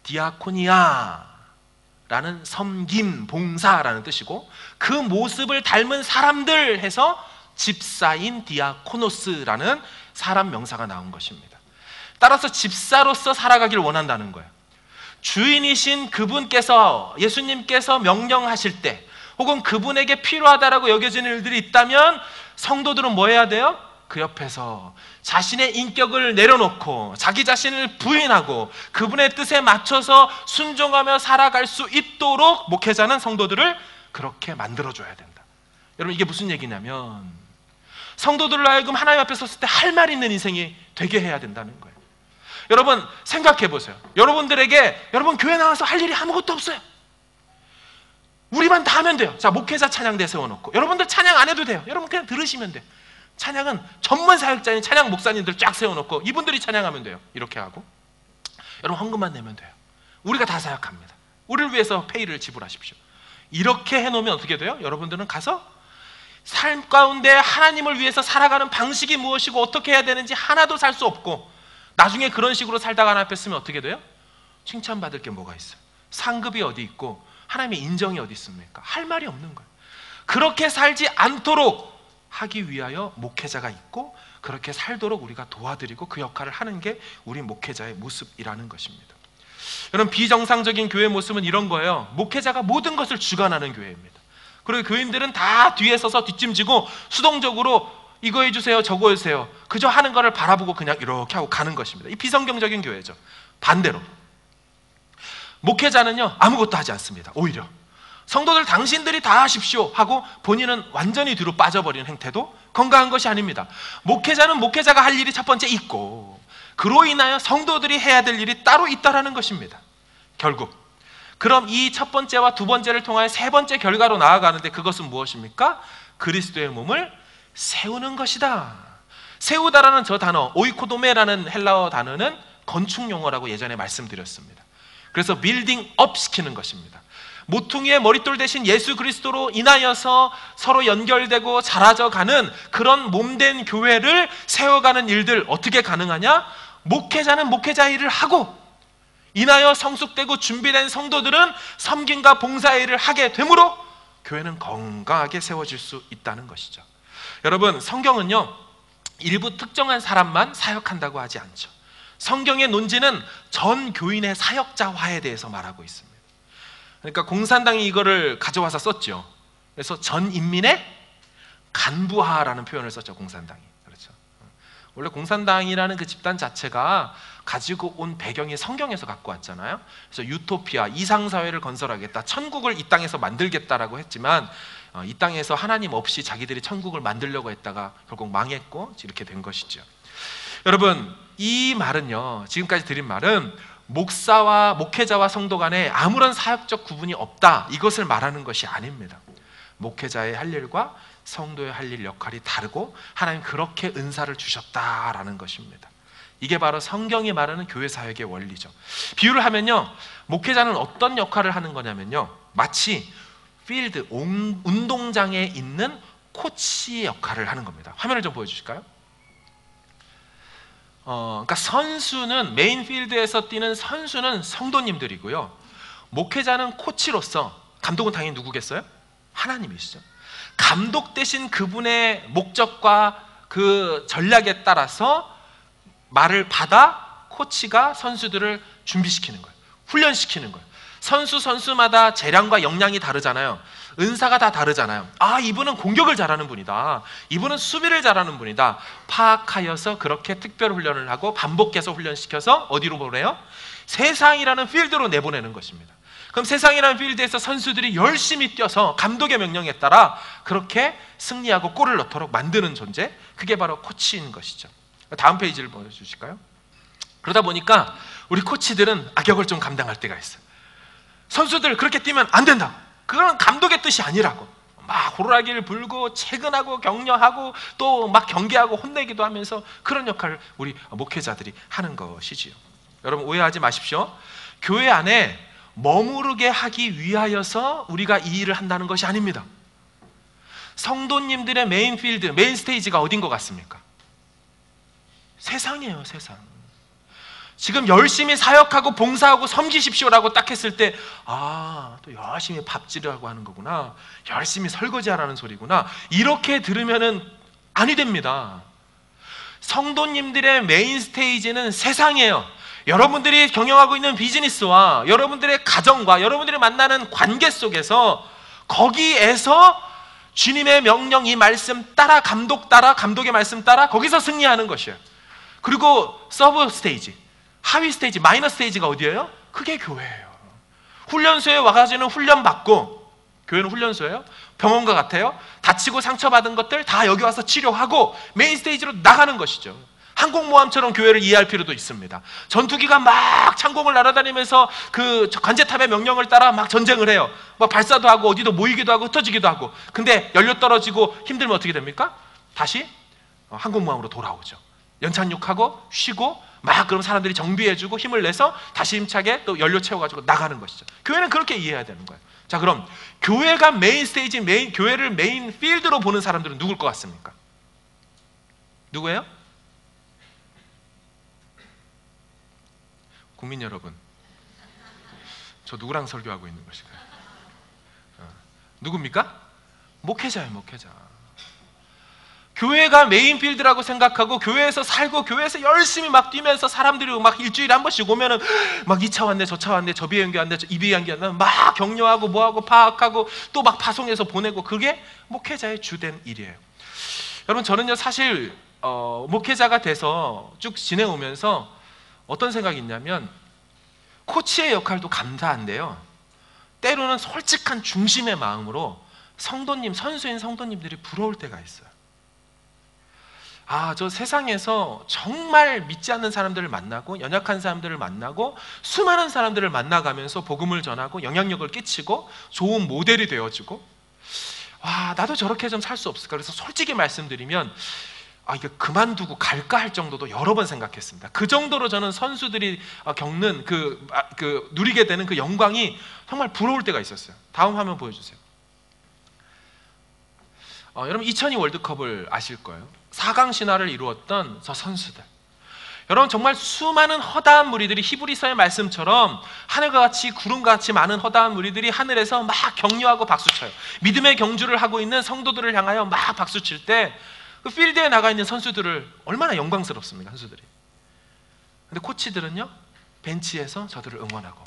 Speaker 1: 디아코니아 라는 섬김, 봉사라는 뜻이고, 그 모습을 닮은 사람들 해서 집사인 디아코노스라는 사람 명사가 나온 것입니다. 따라서 집사로서 살아가길 원한다는 거예요. 주인이신 그분께서, 예수님께서 명령하실 때, 혹은 그분에게 필요하다라고 여겨지는 일들이 있다면 성도들은 뭐 해야 돼요? 그 옆에서 자신의 인격을 내려놓고 자기 자신을 부인하고 그분의 뜻에 맞춰서 순종하며 살아갈 수 있도록 목회자는 성도들을 그렇게 만들어줘야 된다. 여러분, 이게 무슨 얘기냐면 성도들로 하여금 하나님 앞에 섰을 때 할 말 있는 인생이 되게 해야 된다는 거예요. 여러분 생각해 보세요. 여러분들에게, 여러분 교회 나와서 할 일이 아무것도 없어요. 우리만 다 하면 돼요. 자, 목회자 찬양대 세워놓고 여러분들 찬양 안 해도 돼요. 여러분 그냥 들으시면 돼요. 찬양은 전문 사역자인 찬양 목사님들 쫙 세워놓고 이분들이 찬양하면 돼요. 이렇게 하고 여러분 헌금만 내면 돼요. 우리가 다 사역합니다. 우리를 위해서 페이를 지불하십시오. 이렇게 해놓으면 어떻게 돼요? 여러분들은 가서 삶 가운데 하나님을 위해서 살아가는 방식이 무엇이고 어떻게 해야 되는지 하나도 살 수 없고, 나중에 그런 식으로 살다가 하나님 앞에 쓰면 어떻게 돼요? 칭찬받을 게 뭐가 있어요? 상급이 어디 있고 하나님의 인정이 어디 있습니까? 할 말이 없는 거예요. 그렇게 살지 않도록 하기 위하여 목회자가 있고, 그렇게 살도록 우리가 도와드리고 그 역할을 하는 게 우리 목회자의 모습이라는 것입니다. 여러분, 비정상적인 교회 모습은 이런 거예요. 목회자가 모든 것을 주관하는 교회입니다. 그리고 교인들은 다 뒤에 서서 뒷짐지고 수동적으로 이거 해주세요, 저거 해주세요, 그저 하는 거를 바라보고 그냥 이렇게 하고 가는 것입니다. 이 비성경적인 교회죠. 반대로 목회자는요 아무것도 하지 않습니다. 오히려 성도들 당신들이 다 하십시오 하고 본인은 완전히 뒤로 빠져버리는 행태도 건강한 것이 아닙니다. 목회자는 목회자가 할 일이 첫 번째 있고, 그로 인하여 성도들이 해야 될 일이 따로 있다라는 것입니다. 결국 그럼 이 첫 번째와 두 번째를 통하여 세 번째 결과로 나아가는데 그것은 무엇입니까? 그리스도의 몸을 세우는 것이다. 세우다라는 저 단어, 오이코도메라는 헬라어 단어는 건축 용어라고 예전에 말씀드렸습니다. 그래서 빌딩 업 시키는 것입니다. 모퉁이의 머릿돌 대신 예수 그리스도로 인하여서 서로 연결되고 자라져 가는 그런 몸된 교회를 세워가는 일들 어떻게 가능하냐? 목회자는 목회자 일을 하고, 인하여 성숙되고 준비된 성도들은 섬김과 봉사 일을 하게 되므로 교회는 건강하게 세워질 수 있다는 것이죠. 여러분, 성경은요 일부 특정한 사람만 사역한다고 하지 않죠. 성경의 논지는 전 교인의 사역자화에 대해서 말하고 있습니다. 그러니까 공산당이 이거를 가져와서 썼죠. 그래서 전 인민의 간부화라는 표현을 썼죠. 공산당이. 그렇죠. 원래 공산당이라는 그 집단 자체가 가지고 온 배경이 성경에서 갖고 왔잖아요. 그래서 유토피아, 이상사회를 건설하겠다, 천국을 이 땅에서 만들겠다라고 했지만 이 땅에서 하나님 없이 자기들이 천국을 만들려고 했다가 결국 망했고 이렇게 된 것이죠. 여러분, 이 말은요, 지금까지 드린 말은 목사와 목회자와 성도 간에 아무런 사역적 구분이 없다, 이것을 말하는 것이 아닙니다. 목회자의 할 일과 성도의 할 일 역할이 다르고 하나님 그렇게 은사를 주셨다라는 것입니다. 이게 바로 성경이 말하는 교회 사역의 원리죠. 비유를 하면요, 목회자는 어떤 역할을 하는 거냐면요, 마치 필드, 운동장에 있는 코치의 역할을 하는 겁니다. 화면을 좀 보여주실까요? 그러니까 선수는, 메인 필드에서 뛰는 선수는 성도님들이고요, 목회자는 코치로서, 감독은 당연히 누구겠어요? 하나님이시죠. 감독 대신 그분의 목적과 그 전략에 따라서 말을 받아 코치가 선수들을 준비시키는 거예요. 훈련시키는 거예요. 선수마다 재량과 역량이 다르잖아요. 은사가 다 다르잖아요. 아, 이분은 공격을 잘하는 분이다, 이분은 수비를 잘하는 분이다, 파악하여서 그렇게 특별 훈련을 하고 반복해서 훈련시켜서 어디로 보내요? 세상이라는 필드로 내보내는 것입니다. 그럼 세상이라는 필드에서 선수들이 열심히 뛰어서 감독의 명령에 따라 그렇게 승리하고 골을 넣도록 만드는 존재, 그게 바로 코치인 것이죠. 다음 페이지를 보여주실까요? 그러다 보니까 우리 코치들은 악역을 좀 감당할 때가 있어요. 선수들 그렇게 뛰면 안 된다, 그건 감독의 뜻이 아니라고 막 호루라기를 불고 채근하고 격려하고 또 막 경계하고 혼내기도 하면서 그런 역할을 우리 목회자들이 하는 것이지요. 여러분 오해하지 마십시오. 교회 안에 머무르게 하기 위하여서 우리가 이 일을 한다는 것이 아닙니다. 성도님들의 메인 필드, 메인 스테이지가 어딘 것 같습니까? 세상이에요, 세상. 지금 열심히 사역하고 봉사하고 섬기십시오라고 딱 했을 때, 또 열심히 밥지르라고 하는 거구나, 열심히 설거지하라는 소리구나, 이렇게 들으면은 아니 됩니다. 성도님들의 메인 스테이지는 세상이에요. 여러분들이 경영하고 있는 비즈니스와 여러분들의 가정과 여러분들이 만나는 관계 속에서, 거기에서 주님의 명령, 이 말씀 따라, 감독의 말씀 따라 거기서 승리하는 것이에요. 그리고 서브 스테이지, 하위 스테이지, 마이너 스테이지가 어디예요? 그게 교회예요. 훈련소에 와가지고는 훈련 받고, 교회는 훈련소예요. 병원과 같아요. 다치고 상처받은 것들 다 여기 와서 치료하고 메인 스테이지로 나가는 것이죠. 항공모함처럼 교회를 이해할 필요도 있습니다. 전투기가 막 창공을 날아다니면서 그 관제탑의 명령을 따라 막 전쟁을 해요. 막 발사도 하고 어디도 모이기도 하고 흩어지기도 하고. 근데 연료 떨어지고 힘들면 어떻게 됩니까? 다시 항공모함으로 돌아오죠. 연착륙하고 쉬고 막, 그럼 사람들이 정비해주고 힘을 내서 다시 힘차게 또 연료 채워가지고 나가는 것이죠. 교회는 그렇게 이해해야 되는 거예요. 자, 그럼 교회가 메인 스테이지, 교회를 메인 필드로 보는 사람들은 누굴 것 같습니까? 누구예요? 국민 여러분, 저 누구랑 설교하고 있는 것일까요? 누굽니까? 목회자예요, 목회자. 교회가 메인 필드라고 생각하고 교회에서 살고 교회에서 열심히 막 뛰면서 사람들이 막 일주일에 한 번씩 오면은 막 이 차 왔네, 저 차 왔네, 저 비행기 왔네, 이 비행기 왔네, 막 격려하고 뭐하고 파악하고 또 막 파송해서 보내고, 그게 목회자의 주된 일이에요. 여러분, 저는요 사실 목회자가 돼서 쭉 지내오면서 어떤 생각이 있냐면, 코치의 역할도 감사한데요, 때로는 솔직한 중심의 마음으로 성도님, 선수인 성도님들이 부러울 때가 있어요. 저 세상에서 정말 믿지 않는 사람들을 만나고 연약한 사람들을 만나고 수많은 사람들을 만나가면서 복음을 전하고 영향력을 끼치고 좋은 모델이 되어주고, 나도 저렇게 좀 살 수 없을까. 그래서 솔직히 말씀드리면 이게 그만두고 갈까 할 정도도 여러 번 생각했습니다. 그 정도로 저는 선수들이 겪는 누리게 되는 그 영광이 정말 부러울 때가 있었어요. 다음 화면 보여주세요. 여러분 2002 월드컵을 아실 거예요. 4강 신화를 이루었던 저 선수들, 여러분 정말 수많은 허다한 무리들이 히브리서의 말씀처럼 하늘과 같이 구름과 같이 많은 허다한 무리들이 하늘에서 막 격려하고 박수쳐요. 믿음의 경주를 하고 있는 성도들을 향하여 막 박수칠 때 그 필드에 나가 있는 선수들을 얼마나 영광스럽습니까, 선수들이. 근데 코치들은요 벤치에서 저들을 응원하고,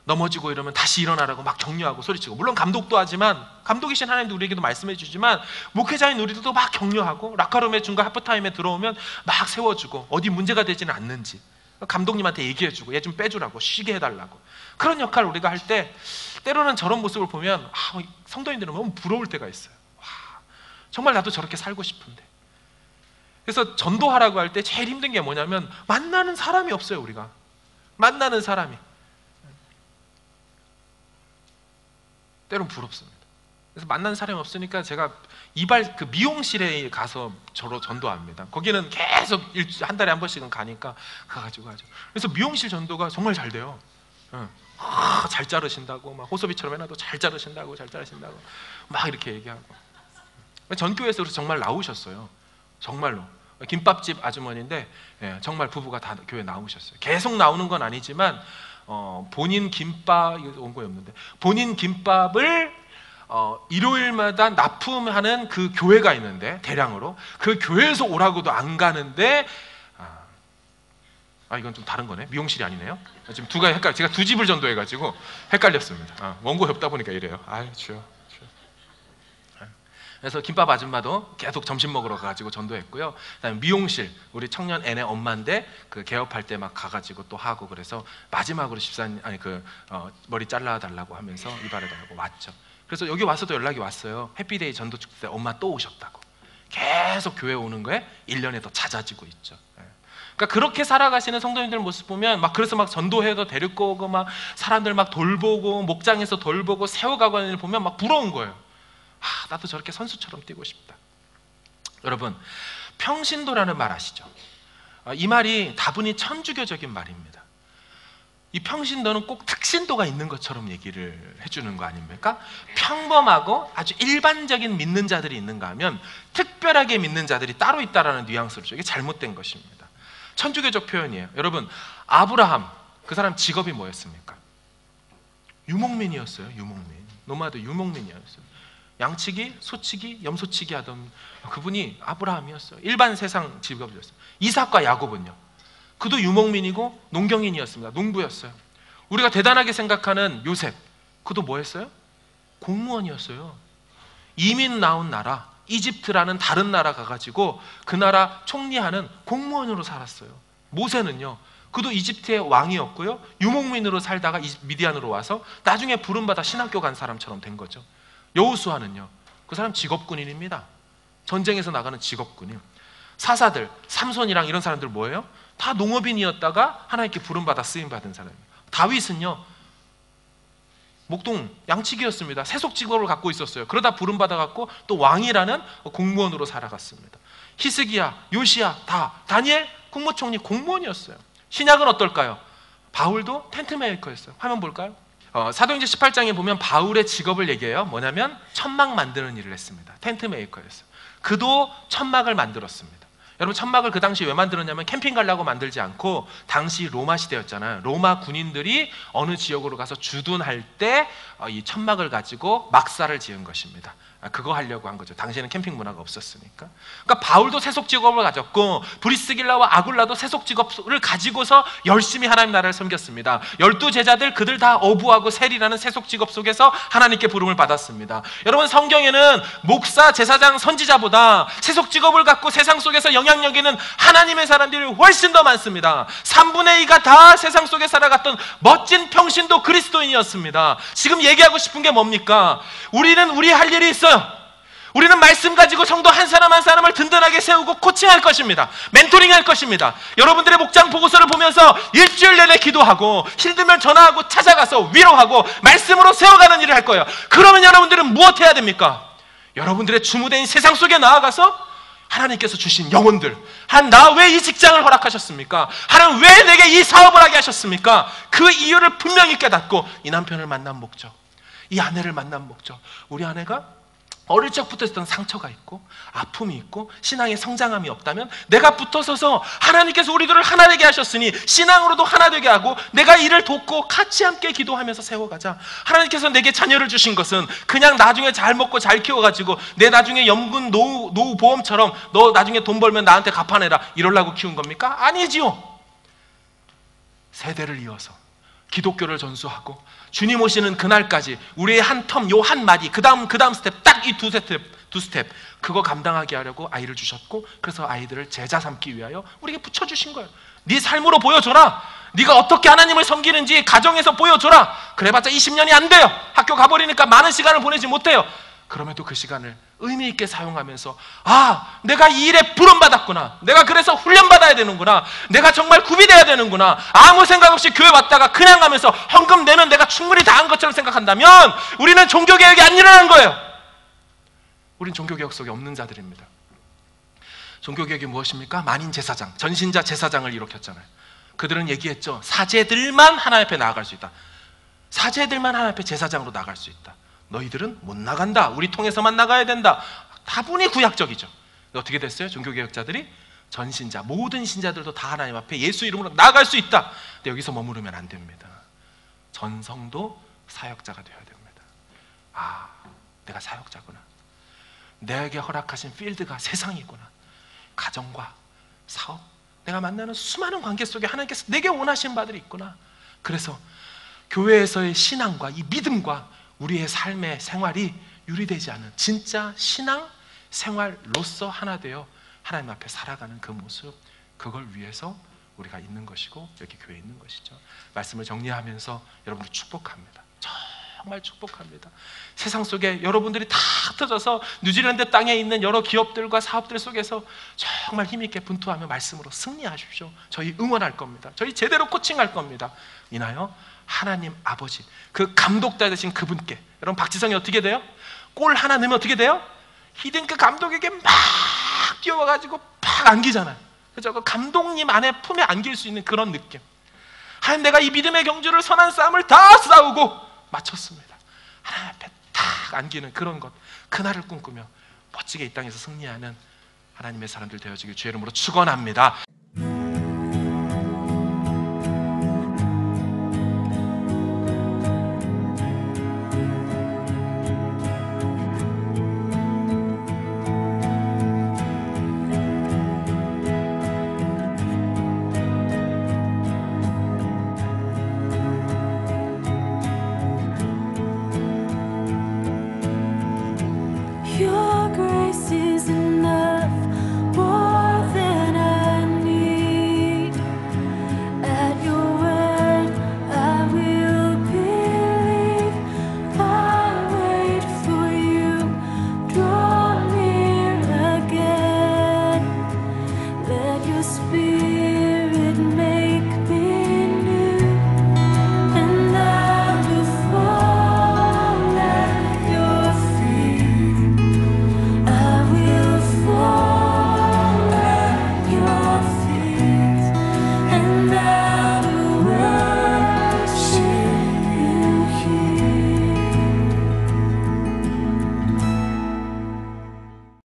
Speaker 1: 넘어지고 이러면 다시 일어나라고 막 격려하고 소리치고, 물론 감독도 하지만, 감독이신 하나님도 우리에게도 말씀해 주지만 목회자인 우리들도 막 격려하고, 라카룸의 중간 하프타임에 들어오면 막 세워주고, 어디 문제가 되지는 않는지 감독님한테 얘기해주고, 얘 좀 빼주라고, 쉬게 해달라고. 그런 역할을 우리가 할 때 때로는 저런 모습을 보면 성도님들은 너무 부러울 때가 있어요. 정말 나도 저렇게 살고 싶은데. 그래서 전도하라고 할 때 제일 힘든 게 뭐냐면, 만나는 사람이 없어요. 우리가 만나는 사람이 때론 부럽습니다. 그래서 만나는 사람이 없으니까 제가 미용실에 가서 저로 전도합니다. 거기는 계속 한 달에 한 번씩은 가니까 가가지고 하죠. 그래서 미용실 전도가 정말 잘 돼요. 잘 자르신다고, 막 호소비처럼 해놔도 잘 자르신다고 막 이렇게 얘기하고. 전교회에서 정말 나오셨어요. 정말로 김밥집 아주머니인데 정말 부부가 다 교회 나오셨어요. 계속 나오는 건 아니지만 본인 김밥, 이거 온 거에 없는데, 본인 김밥을 일요일마다 납품하는 그 교회가 있는데, 대량으로 그 교회에서 오라고도 안 가는데, 이건 좀 다른 거네. 미용실이 아니네요. 지금 두 가지 제가 두 집을 전도해가지고 헷갈렸습니다. 원고 없다 보니까 이래요. 주여. 그래서 김밥 아줌마도 계속 점심 먹으러 가가지고 전도했고요. 그다음에 미용실, 우리 청년 애네 엄마인데 그 개업할 때 막 가가지고 또 하고, 그래서 마지막으로 머리 잘라달라고 하면서 이발해달라고 왔죠. 그래서 여기 와서도 연락이 왔어요. 해피데이 전도 축제 때 엄마 또 오셨다고. 계속 교회 오는 거에 1년에 더 잦아지고 있죠. 그러니까 그렇게 살아가시는 성도님들 모습 보면 그래서 막 전도회도 데리고 오고, 막 사람들 막 돌보고, 목장에서 돌보고 세워가고 하는 일 보면 막 부러운 거예요. 나도 저렇게 선수처럼 뛰고 싶다. 여러분, 평신도라는 말 아시죠? 이 말이 다분히 천주교적인 말입니다. 이 평신도는 꼭 특신도가 있는 것처럼 얘기를 해주는 거 아닙니까? 평범하고 아주 일반적인 믿는 자들이 있는가 하면 특별하게 믿는 자들이 따로 있다라는 뉘앙스로 줘. 이게 잘못된 것입니다. 천주교적 표현이에요. 여러분, 아브라함, 그 사람 직업이 뭐였습니까? 유목민이었어요. 유목민. 노마드 유목민이었어요. 양치기, 소치기, 염소치기 하던 그분이 아브라함이었어요. 일반 세상 직업이었어요. 이삭과 야곱은요, 그도 유목민이고 농경인이었습니다. 농부였어요. 우리가 대단하게 생각하는 요셉, 그도 뭐였어요? 공무원이었어요. 이민 나온 나라 이집트라는 다른 나라 가가지고 그 나라 총리하는 공무원으로 살았어요. 모세는요, 그도 이집트의 왕이었고요, 유목민으로 살다가 미디안으로 와서 나중에 부름받아 신학교 간 사람처럼 된 거죠. 여호수아는요, 그 사람 직업군인입니다. 전쟁에서 나가는 직업군인. 사사들, 삼손이랑 이런 사람들 뭐예요? 다 농업인이었다가 하나님께 부름받아 쓰임받은 사람이에요. 다윗은요, 목동 양치기였습니다. 세속 직업을 갖고 있었어요. 그러다 부름받아갖고 또 왕이라는 공무원으로 살아갔습니다. 히스기야, 요시야, 다니엘 국무총리 공무원이었어요. 신약은 어떨까요? 바울도 텐트 메이커였어요. 화면 볼까요? 사도행전 18장에 보면 바울의 직업을 얘기해요. 뭐냐면 천막 만드는 일을 했습니다. 텐트 메이커였어요. 그도 천막을 만들었습니다. 여러분, 천막을 그 당시 왜 만들었냐면 캠핑 가려고 만들지 않고, 당시 로마 시대였잖아요. 로마 군인들이 어느 지역으로 가서 주둔할 때 이 천막을 가지고 막사를 지은 것입니다. 그거 하려고 한 거죠. 당시에는 캠핑 문화가 없었으니까. 그러니까 바울도 세속 직업을 가졌고 브리스길라와 아굴라도 세속 직업을 가지고서 열심히 하나님 나라를 섬겼습니다. 12제자들 그들 다 어부하고 세리라는 세속 직업 속에서 하나님께 부름을 받았습니다. 여러분, 성경에는 목사, 제사장, 선지자보다 세속 직업을 갖고 세상 속에서 영향력 있는 하나님의 사람들이 훨씬 더 많습니다. 3분의 2가 다 세상 속에 살아갔던 멋진 평신도 그리스도인이었습니다. 지금 얘기하고 싶은 게 뭡니까? 우리는 우리 할 일이 있어요. 우리는 말씀 가지고 성도 한 사람 한 사람을 든든하게 세우고 코칭할 것입니다. 멘토링할 것입니다. 여러분들의 목장 보고서를 보면서 일주일 내내 기도하고 힘들면 전화하고 찾아가서 위로하고 말씀으로 세워가는 일을 할 거예요. 그러면 여러분들은 무엇 해야 됩니까? 여러분들의 주무대인 세상 속에 나아가서 하나님께서 주신 영혼들, 나 왜 이 직장을 허락하셨습니까? 하나님 왜 내게 이 사업을 하게 하셨습니까? 그 이유를 분명히 깨닫고, 이 남편을 만난 목적, 이 아내를 만난 목적, 우리 아내가 어릴 적부터 있던 상처가 있고 아픔이 있고 신앙의 성장함이 없다면 내가 붙어서서 하나님께서 우리들을 하나 되게 하셨으니 신앙으로도 하나 되게 하고 내가 이를 돕고 같이 함께 기도하면서 세워가자. 하나님께서 내게 자녀를 주신 것은 그냥 나중에 잘 먹고 잘 키워가지고 내 나중에 연금 노후 보험처럼 너 나중에 돈 벌면 나한테 갚아내라 이러려고 키운 겁니까? 아니지요. 세대를 이어서 기독교를 전수하고 주님 오시는 그날까지 우리의 한 텀, 요 한 마디, 그 다음 스텝, 딱 이 두 스텝 그거 감당하게 하려고 아이를 주셨고, 그래서 아이들을 제자 삼기 위하여 우리에게 붙여주신 거예요. 네 삶으로 보여줘라. 네가 어떻게 하나님을 섬기는지 가정에서 보여줘라. 그래봤자 20년이 안 돼요. 학교 가버리니까 많은 시간을 보내지 못해요. 그럼에도 그 시간을 의미 있게 사용하면서, 내가 이 일에 부름받았구나. 내가 그래서 훈련받아야 되는구나. 내가 정말 구비돼야 되는구나. 아무 생각 없이 교회 왔다가 그냥 가면서 헌금 내면 내가 충분히 다 한 것처럼 생각한다면 우리는 종교개혁이 안 일어나는 거예요. 우린 종교개혁 속에 없는 자들입니다. 종교개혁이 무엇입니까? 만인 제사장, 전신자 제사장을 일으켰잖아요. 그들은 얘기했죠. 사제들만 하나님 앞에 나아갈 수 있다. 사제들만 하나님 앞에 제사장으로 나갈 수 있다. 너희들은 못 나간다. 우리 통해서만 나가야 된다. 다분히 구약적이죠. 어떻게 됐어요? 종교개혁자들이 전신자, 모든 신자들도 다 하나님 앞에 예수 이름으로 나아갈 수 있다. 근데 여기서 머무르면 안 됩니다. 전성도 사역자가 되어야 됩니다. 내가 사역자구나. 내게 허락하신 필드가 세상이구나. 가정과 사업, 내가 만나는 수많은 관계 속에 하나님께서 내게 원하신 바들이 있구나. 그래서 교회에서의 신앙과 이 믿음과 우리의 삶의 생활이 유리되지 않은 진짜 신앙 생활로서 하나 되어 하나님 앞에 살아가는 그 모습, 그걸 위해서 우리가 있는 것이고 여기 교회에 있는 것이죠. 말씀을 정리하면서 여러분들 축복합니다. 정말 축복합니다. 세상 속에 여러분들이 다 흩어져서 뉴질랜드 땅에 있는 여러 기업들과 사업들 속에서 정말 힘있게 분투하며 말씀으로 승리하십시오. 저희 응원할 겁니다. 저희 제대로 코칭할 겁니다. 이나요? 하나님 아버지, 그 감독자 되신 그분께, 여러분 박지성이 어떻게 돼요? 골 하나 넣으면 어떻게 돼요? 히딩크 감독에게 막 뛰어와가지고 팍 안기잖아요. 그죠? 그 감독님 안에 품에 안길 수 있는 그런 느낌. 하나님, 내가 이 믿음의 경주를 선한 싸움을 다 싸우고 마쳤습니다. 하나님 앞에 탁 안기는 그런 것, 그날을 꿈꾸며 멋지게 이 땅에서 승리하는 하나님의 사람들 되어지길 주의 이름으로 축원합니다.